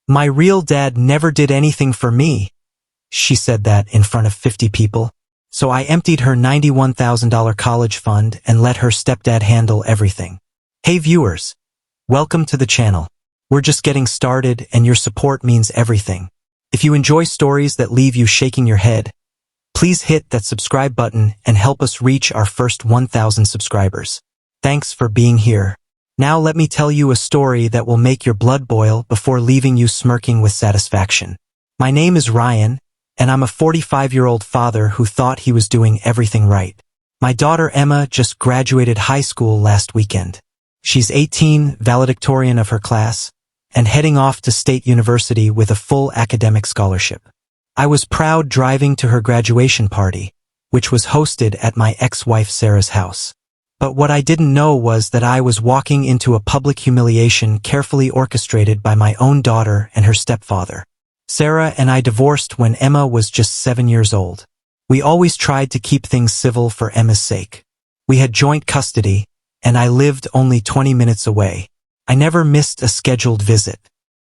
My real dad never did anything for me. She said that in front of 50 people. So I emptied her $91,000 college fund and let her stepdad handle everything. Hey viewers, welcome to the channel. We're just getting started and your support means everything. If you enjoy stories that leave you shaking your head, please hit that subscribe button and help us reach our first 1,000 subscribers. Thanks for being here. Now let me tell you a story that will make your blood boil before leaving you smirking with satisfaction. My name is Ryan, and I'm a 45-year-old father who thought he was doing everything right. My daughter Emma just graduated high school last weekend. She's 18, valedictorian of her class, and heading off to State University with a full academic scholarship. I was proud driving to her graduation party, which was hosted at my ex-wife Sarah's house. But what I didn't know was that I was walking into a public humiliation carefully orchestrated by my own daughter and her stepfather. Sarah and I divorced when Emma was just 7 years old. We always tried to keep things civil for Emma's sake. We had joint custody, and I lived only 20 minutes away. I never missed a scheduled visit.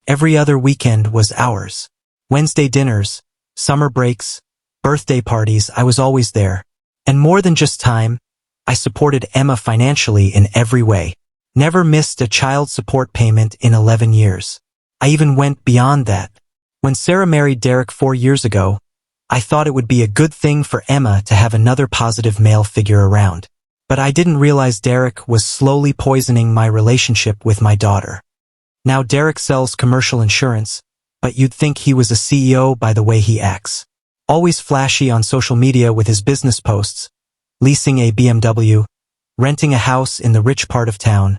Every other weekend was ours. Wednesday dinners, summer breaks, birthday parties, I was always there. And more than just time, I supported Emma financially in every way. Never missed a child support payment in 11 years. I even went beyond that. When Sarah married Derek 4 years ago, I thought it would be a good thing for Emma to have another positive male figure around. But I didn't realize Derek was slowly poisoning my relationship with my daughter. Now Derek sells commercial insurance, but you'd think he was a CEO by the way he acts. Always flashy on social media with his business posts, leasing a BMW, renting a house in the rich part of town,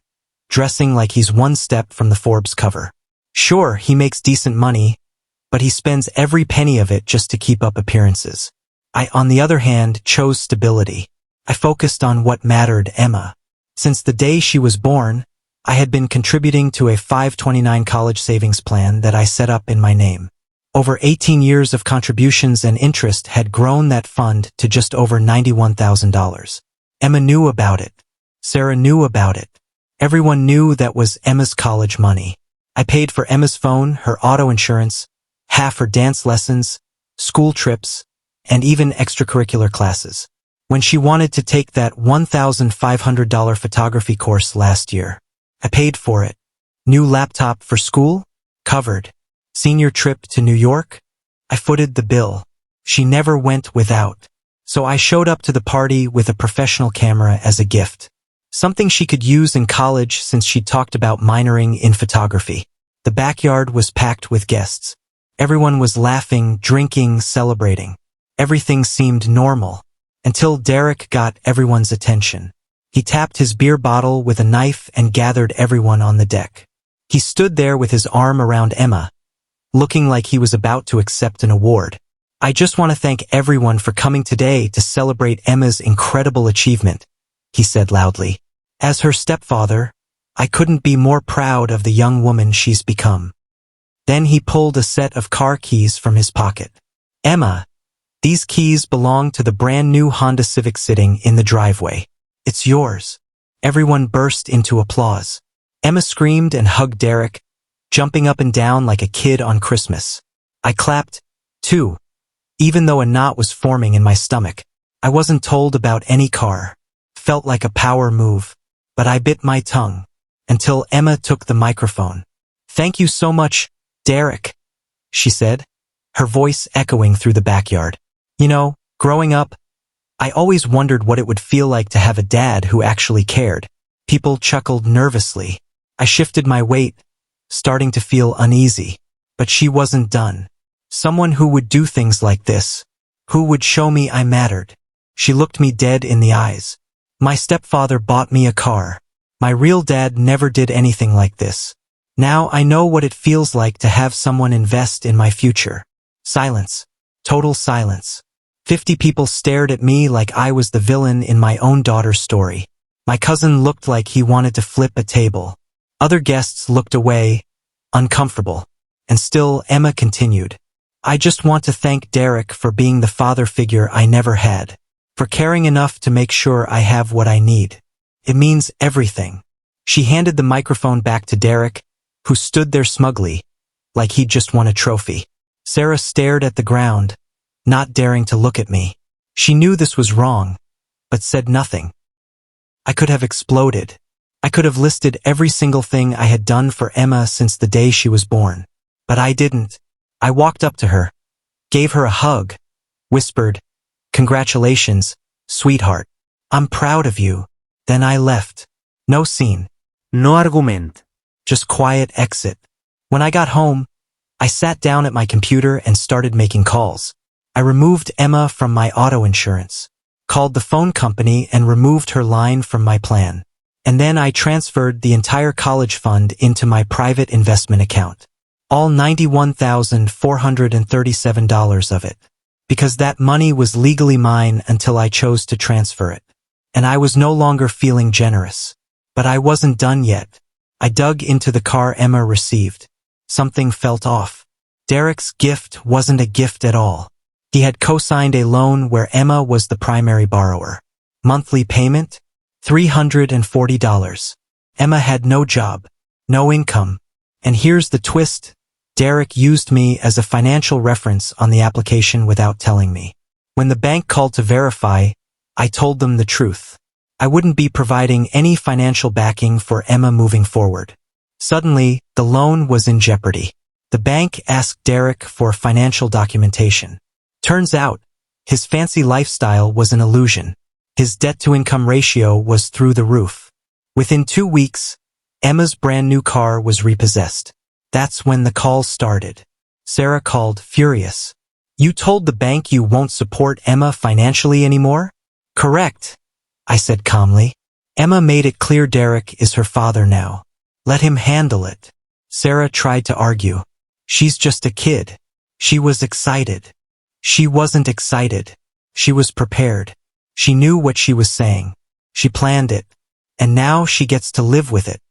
dressing like he's one step from the Forbes cover. Sure, he makes decent money, but he spends every penny of it just to keep up appearances. I, on the other hand, chose stability. I focused on what mattered, Emma. Since the day she was born, I had been contributing to a 529 college savings plan that I set up in my name. Over 18 years of contributions and interest had grown that fund to just over $91,000. Emma knew about it. Sarah knew about it. Everyone knew that was Emma's college money. I paid for Emma's phone, her auto insurance, half her dance lessons, school trips, and even extracurricular classes. When she wanted to take that $1,500 photography course last year, I paid for it. New laptop for school? Covered. Senior trip to New York? I footed the bill. She never went without. So I showed up to the party with a professional camera as a gift. Something she could use in college since she talked about minoring in photography. The backyard was packed with guests. Everyone was laughing, drinking, celebrating. Everything seemed normal. Until Derek got everyone's attention. He tapped his beer bottle with a knife and gathered everyone on the deck. He stood there with his arm around Emma, looking like he was about to accept an award. I just want to thank everyone for coming today to celebrate Emma's incredible achievement, he said loudly. As her stepfather, I couldn't be more proud of the young woman she's become. Then he pulled a set of car keys from his pocket. Emma, these keys belong to the brand new Honda Civic sitting in the driveway. It's yours. Everyone burst into applause. Emma screamed and hugged Derek, jumping up and down like a kid on Christmas. I clapped, too, even though a knot was forming in my stomach. I wasn't told about any car. Felt like a power move, but I bit my tongue until Emma took the microphone. Thank you so much, Derek, she said, her voice echoing through the backyard. You know, growing up, I always wondered what it would feel like to have a dad who actually cared. People chuckled nervously. I shifted my weight, starting to feel uneasy. But she wasn't done. Someone who would do things like this, who would show me I mattered. She looked me dead in the eyes. My stepfather bought me a car. My real dad never did anything like this. Now I know what it feels like to have someone invest in my future. Silence. Total silence. 50 people stared at me like I was the villain in my own daughter's story. My cousin looked like he wanted to flip a table. Other guests looked away, uncomfortable. And still Emma continued. I just want to thank Derek for being the father figure I never had, for caring enough to make sure I have what I need. It means everything. She handed the microphone back to Derek, who stood there smugly, like he'd just won a trophy. Sarah stared at the ground, not daring to look at me. She knew this was wrong, but said nothing. I could have exploded. I could have listed every single thing I had done for Emma since the day she was born. But I didn't. I walked up to her, gave her a hug, whispered, "Congratulations, sweetheart. I'm proud of you." Then I left. No scene. No argument. Just quiet exit. When I got home, I sat down at my computer and started making calls. I removed Emma from my auto insurance, called the phone company and removed her line from my plan. And then I transferred the entire college fund into my private investment account. All $91,437 of it. Because that money was legally mine until I chose to transfer it. And I was no longer feeling generous. But I wasn't done yet. I dug into the car Emma received. Something felt off. Derek's gift wasn't a gift at all. He had co-signed a loan where Emma was the primary borrower. Monthly payment? $340. Emma had no job, no income. And here's the twist. Derek used me as a financial reference on the application without telling me. When the bank called to verify, I told them the truth. I wouldn't be providing any financial backing for Emma moving forward. Suddenly, the loan was in jeopardy. The bank asked Derek for financial documentation. Turns out, his fancy lifestyle was an illusion. His debt-to-income ratio was through the roof. Within 2 weeks, Emma's brand new car was repossessed. That's when the calls started. Sarah called, furious. "You told the bank you won't support Emma financially anymore?" "Correct," I said calmly. "Emma made it clear Derek is her father now. Let him handle it." Sarah tried to argue. "She's just a kid." She was excited. She wasn't excited. She was prepared. She knew what she was saying. She planned it. And now she gets to live with it.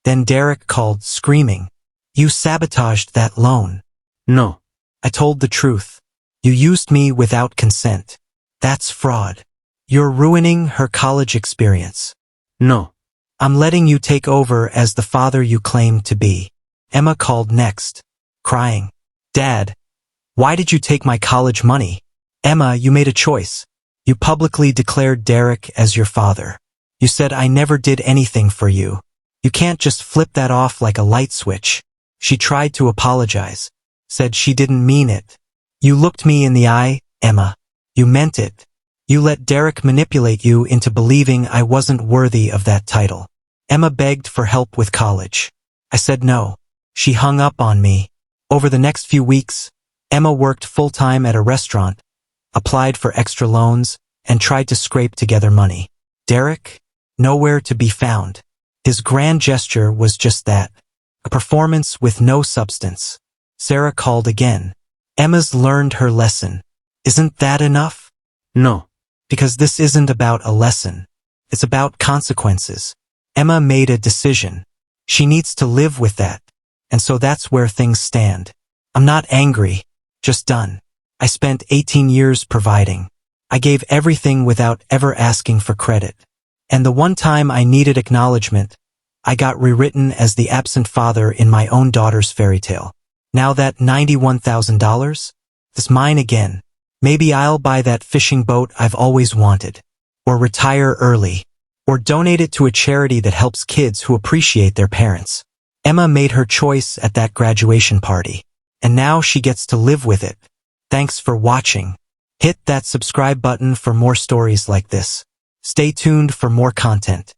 Then Derek called, screaming, "You sabotaged that loan." "No." I told the truth. "You used me without consent. That's fraud. You're ruining her college experience." "No. I'm letting you take over as the father you claim to be." Emma called next, crying, "Dad, why did you take my college money?" "Emma, you made a choice. You publicly declared Derek as your father. You said I never did anything for you. You can't just flip that off like a light switch." She tried to apologize, said she didn't mean it. "You looked me in the eye, Emma. You meant it. You let Derek manipulate you into believing I wasn't worthy of that title." Emma begged for help with college. I said no. She hung up on me. Over the next few weeks, Emma worked full-time at a restaurant, applied for extra loans, and tried to scrape together money. Derek? Nowhere to be found. His grand gesture was just that. A performance with no substance. Sarah called again. "Emma's learned her lesson. Isn't that enough?" "No." "Because this isn't about a lesson. It's about consequences. Emma made a decision. She needs to live with that. And so that's where things stand. I'm not angry, just done. I spent 18 years providing. I gave everything without ever asking for credit. And the one time I needed acknowledgement, I got rewritten as the absent father in my own daughter's fairy tale. Now that $91,000? It's mine again. Maybe I'll buy that fishing boat I've always wanted. Or retire early. Or donate it to a charity that helps kids who appreciate their parents. Emma made her choice at that graduation party. And now she gets to live with it. Thanks for watching. Hit that subscribe button for more stories like this. Stay tuned for more content.